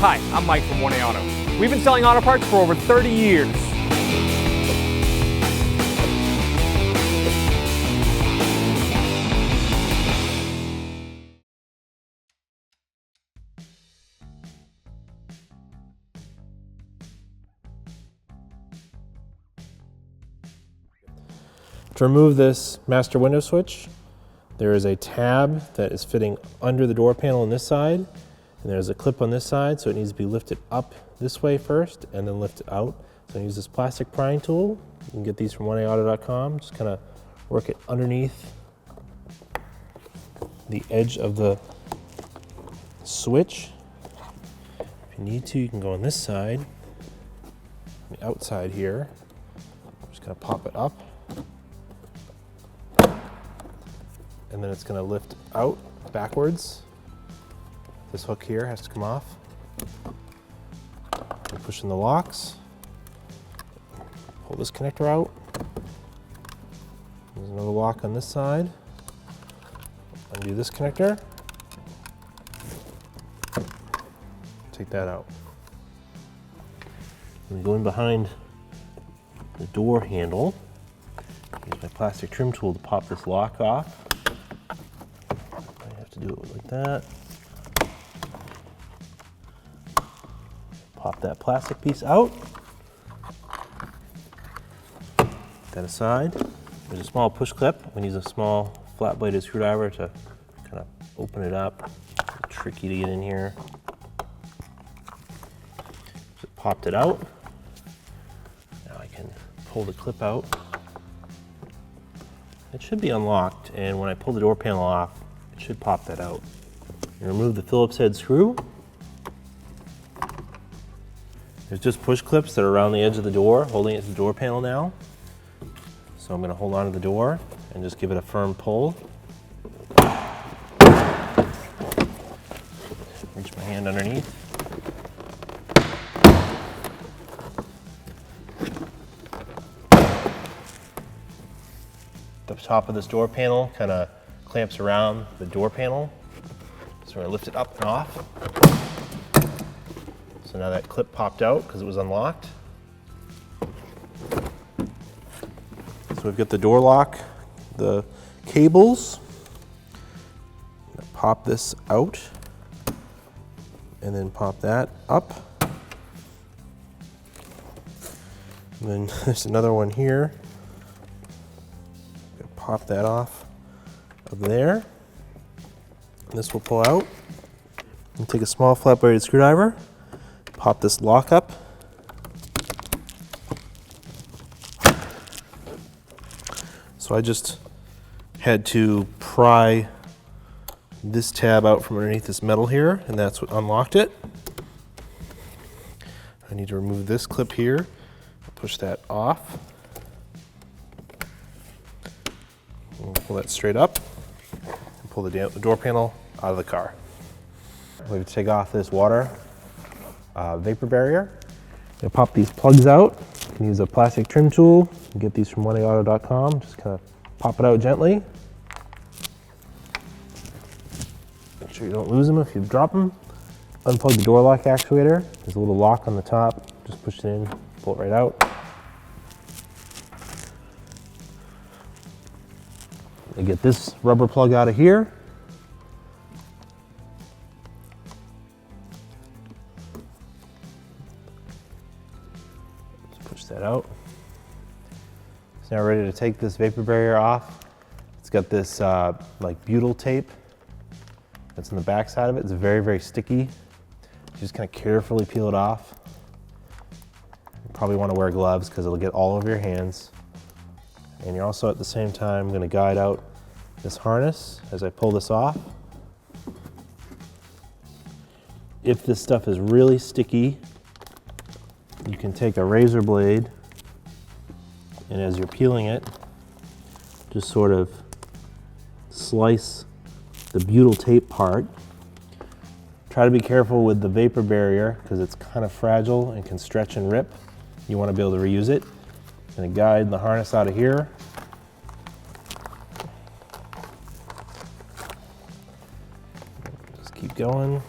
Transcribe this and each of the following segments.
Hi, I'm Mike from 1A Auto. We've been selling auto parts for over 30 years. To remove this master window switch, there is a tab that is fitting under the door panel on this side, and there's a clip on this side, so it needs to be lifted up this way first and then lifted out. So I use this plastic prying tool. You can get these from 1aauto.com. Just kind of work it underneath the edge of the switch. If you need to, you can go on this side, on the outside here. Just kind of pop it up. And then it's going to lift out backwards. This hook here has to come off. And push in the locks. Pull this connector out. There's another lock on this side. Undo this connector. Take that out. And go in behind the door handle. Use my plastic trim tool to pop this lock off. Do it like that. Pop that plastic piece out. Put that aside. There's a small push clip. We use a small flat bladed screwdriver to kind of open it up. It's tricky to get in here. Just popped it out. Now I can pull the clip out. It should be unlocked, and when I pull the door panel off, should pop that out. And remove the Phillips head screw. There's just push clips that are around the edge of the door, holding it to the door panel now. So I'm going to hold on to the door and just give it a firm pull. Reach my hand underneath. The top of this door panel kind of clamps around the door panel. So we're gonna lift it up and off. So now that clip popped out because it was unlocked. So we've got the door lock, the cables. Pop this out and then pop that up. And then there's another one here. Pop that off of there. This will pull out. And take a small flat bladed screwdriver, pop this lock up. So I just had to pry this tab out from underneath this metal here, and that's what unlocked it. I need to remove this clip here, push that off. We'll pull that straight up and pull the door panel out of the car. We have to take off this water vapor barrier. I'll pop these plugs out. You can use a plastic trim tool. You can get these from 1aauto.com. Just kind of pop it out gently. Make sure you don't lose them if you drop them. Unplug the door lock actuator. There's a little lock on the top. Just push it in, pull it right out. I get this rubber plug out of here. Just push that out. So now we're ready to take this vapor barrier off. It's got this like butyl tape that's on the back side of it. It's very, very sticky. You just kind of carefully peel it off. You probably want to wear gloves because it'll get all over your hands. And you're also at the same time going to guide out this harness as I pull this off. If this stuff is really sticky, you can take a razor blade and as you're peeling it, just sort of slice the butyl tape part. Try to be careful with the vapor barrier because it's kind of fragile and can stretch and rip. You want to be able to reuse it. I'm going to guide the harness out of here. Just keep going.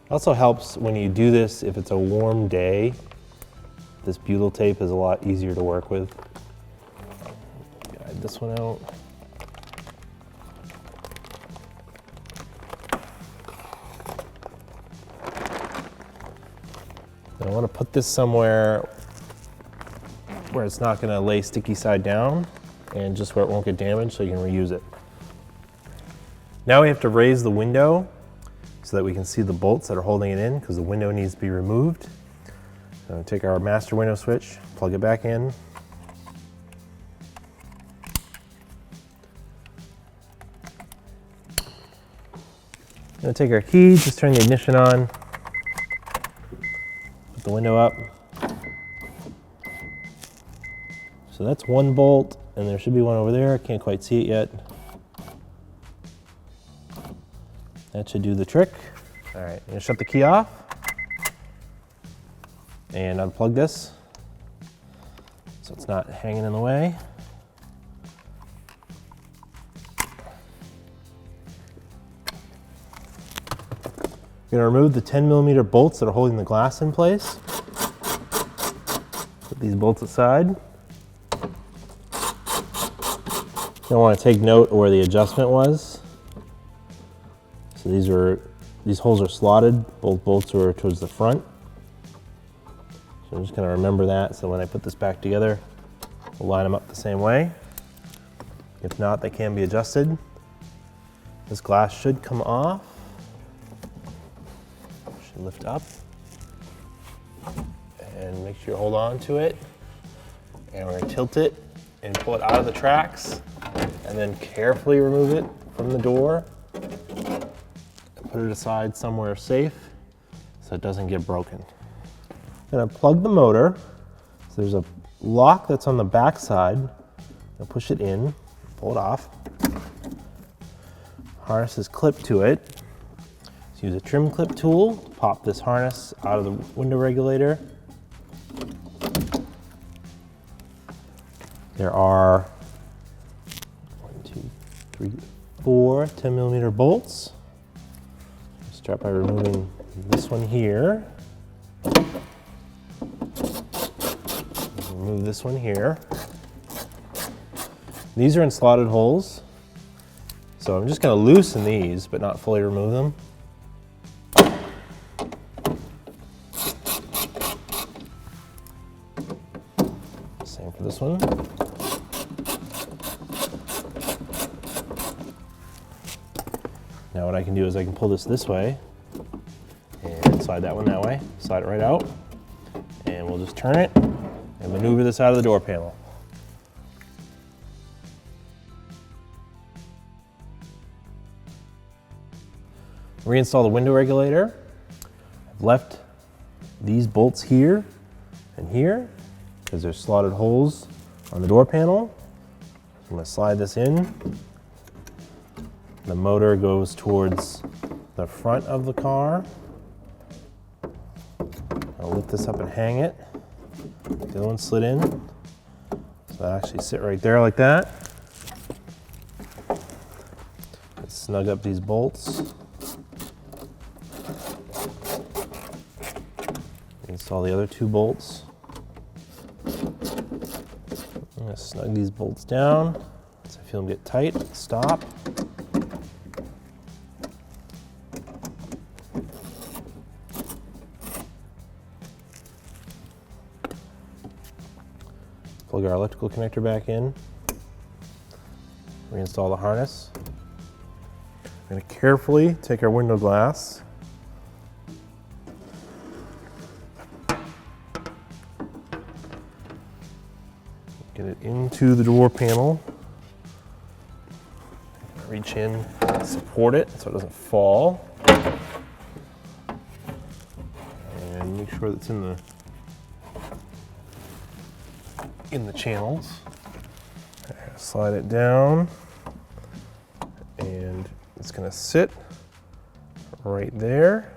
Also helps when you do this if it's a warm day. This butyl tape is a lot easier to work with. Guide this one out. I want to put this somewhere where it's not going to lay sticky side down and just where it won't get damaged so you can reuse it. Now we have to raise the window so that we can see the bolts that are holding it in because the window needs to be removed. So take our master window switch, plug it back in. Gonna take our key, just turn the ignition on, put the window up. So that's one bolt, and there should be one over there. I can't quite see it yet. That should do the trick. All right, I'm gonna shut the key off and unplug this so it's not hanging in the way. I'm gonna remove the 10mm bolts that are holding the glass in place. Put these bolts aside. I want to take note of where the adjustment was. So these holes are slotted, both bolts are towards the front. So I'm just going to remember that so when I put this back together, we'll line them up the same way. If not, they can be adjusted. This glass should come off. Should lift up. And make sure you hold on to it. And we're going to tilt it and pull it out of the tracks. And then carefully remove it from the door and put it aside somewhere safe so it doesn't get broken. I'm gonna plug the motor. So there's a lock that's on the back side. I'll push it in, pull it off. Harness is clipped to it. So use a trim clip tool to pop this harness out of the window regulator. There are 4 10mm bolts. Start by removing this one here. Remove this one here. These are in slotted holes. So I'm just going to loosen these, but not fully remove them. Same for this one. Now what I can do is I can pull this way and slide that one that way, slide it right out, and we'll just turn it and maneuver this out of the door panel. Reinstall the window regulator. I've left these bolts here and here because there's slotted holes on the door panel. I'm going to slide this in. The motor goes towards the front of the car. I'll lift this up and hang it. The other one slid in. So I actually sit right there like that. Let's snug up these bolts. Install the other 2 bolts. I'm going to snug these bolts down. So I feel them get tight. Stop. Plug our electrical connector back in. Reinstall the harness. I'm going to carefully take our window glass. Get it into the door panel. Reach in, support it so it doesn't fall. And make sure that's in the channels. Slide it down, and it's going to sit right there.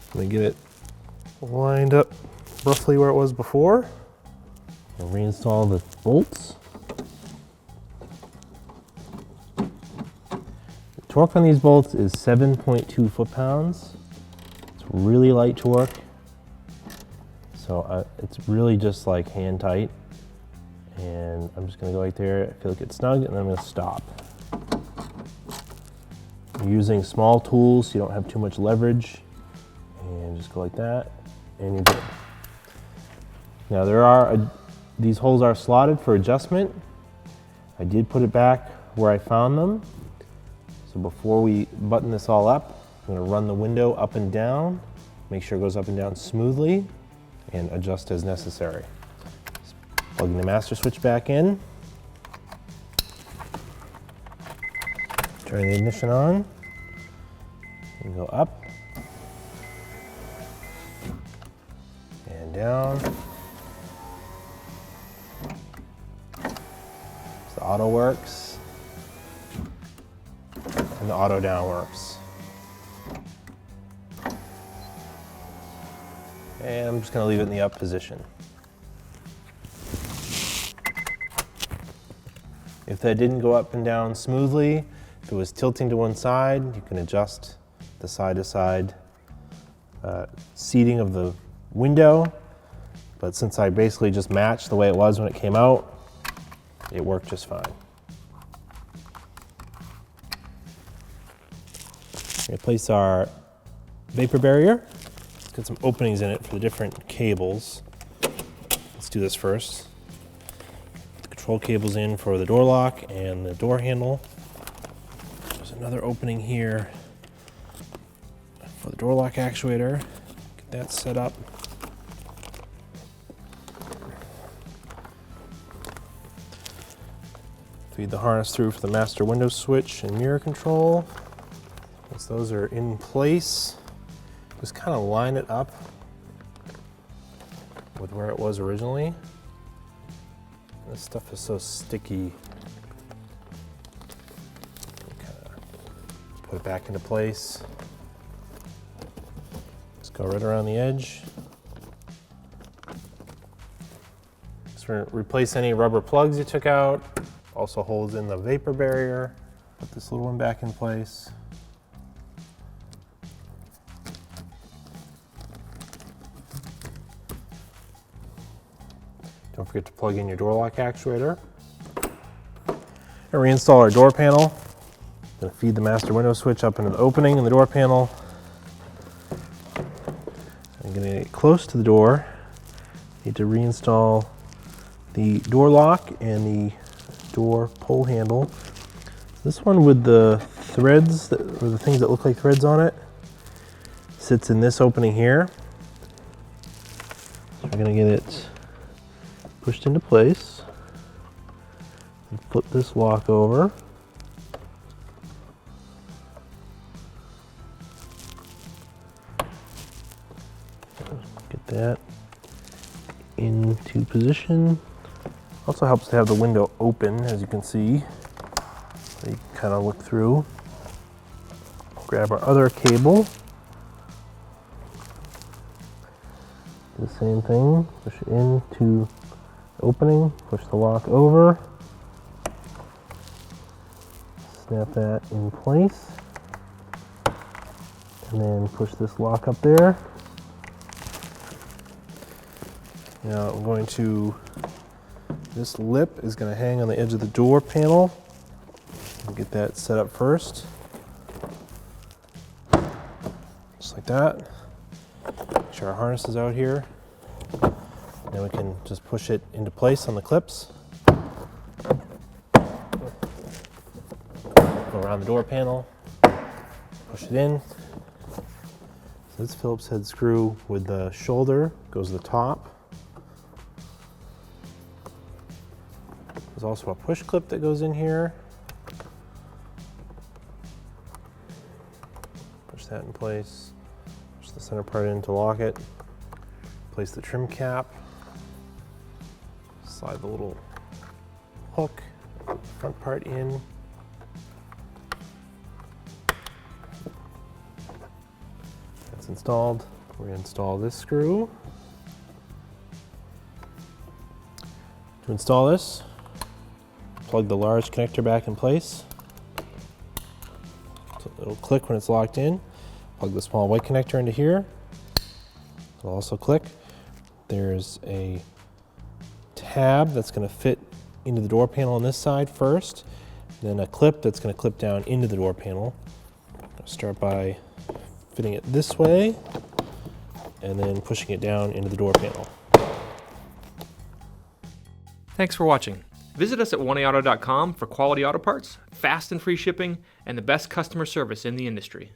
I'm going to get it lined up roughly where it was before. I'll reinstall the bolts. Torque on these bolts is 7.2 foot-pounds. It's really light torque. So it's really just like hand tight. And I'm just gonna go right there, I feel like it's snug, and then I'm gonna stop. You're using small tools so you don't have too much leverage. And just go like that, and you're good. Now these holes are slotted for adjustment. I did put it back where I found them. So before we button this all up, I'm gonna run the window up and down, make sure it goes up and down smoothly, and adjust as necessary. Plugging the master switch back in. Turn the ignition on. And go up. And down. So the auto works. And the auto down works. And I'm just gonna leave it in the up position. If that didn't go up and down smoothly, if it was tilting to one side, you can adjust the side-to-side seating of the window. But since I basically just matched the way it was when it came out, it worked just fine. Replace our vapor barrier. Let's get some openings in it for the different cables. Let's do this first. The control cables in for the door lock and the door handle. There's another opening here for the door lock actuator. Get that set up. Feed the harness through for the master window switch and mirror control. Once those are in place, just kind of line it up with where it was originally. This stuff is so sticky. Kind of put it back into place. Just go right around the edge. Just replace any rubber plugs you took out. Also holds in the vapor barrier. Put this little one back in place. Don't forget to plug in your door lock actuator. And reinstall our door panel. Gonna feed the master window switch up into the opening in the door panel. I'm gonna get close to the door. Need to reinstall the door lock and the door pull handle. This one with the threads, or the things that look like threads on it, sits in this opening here. So we're gonna get it pushed into place and flip this lock over. Get that into position. Also helps to have the window open, as you can see, so you can kind of look through. Grab our other cable. Do the same thing, push it into opening, push the lock over, snap that in place, and then push this lock up there. Now I'm going to, this lip is going to hang on the edge of the door panel. I'll get that set up first, just like that. Make sure our harness is out here. Then we can just push it into place on the clips. Go around the door panel, push it in. So this Phillips head screw with the shoulder goes to the top. There's also a push clip that goes in here. Push that in place. Push the center part in to lock it. Place the trim cap. Slide the little hook, front part in. That's installed. We're going to install this screw. To install this, plug the large connector back in place. So it'll click when it's locked in. Plug the small white connector into here. It'll also click. There's a tab that's going to fit into the door panel on this side first, then a clip that's going to clip down into the door panel. I'll start by fitting it this way and then pushing it down into the door panel. Thanks for watching. Visit us at oneauto.com for quality auto parts, fast and free shipping, and the best customer service in the industry.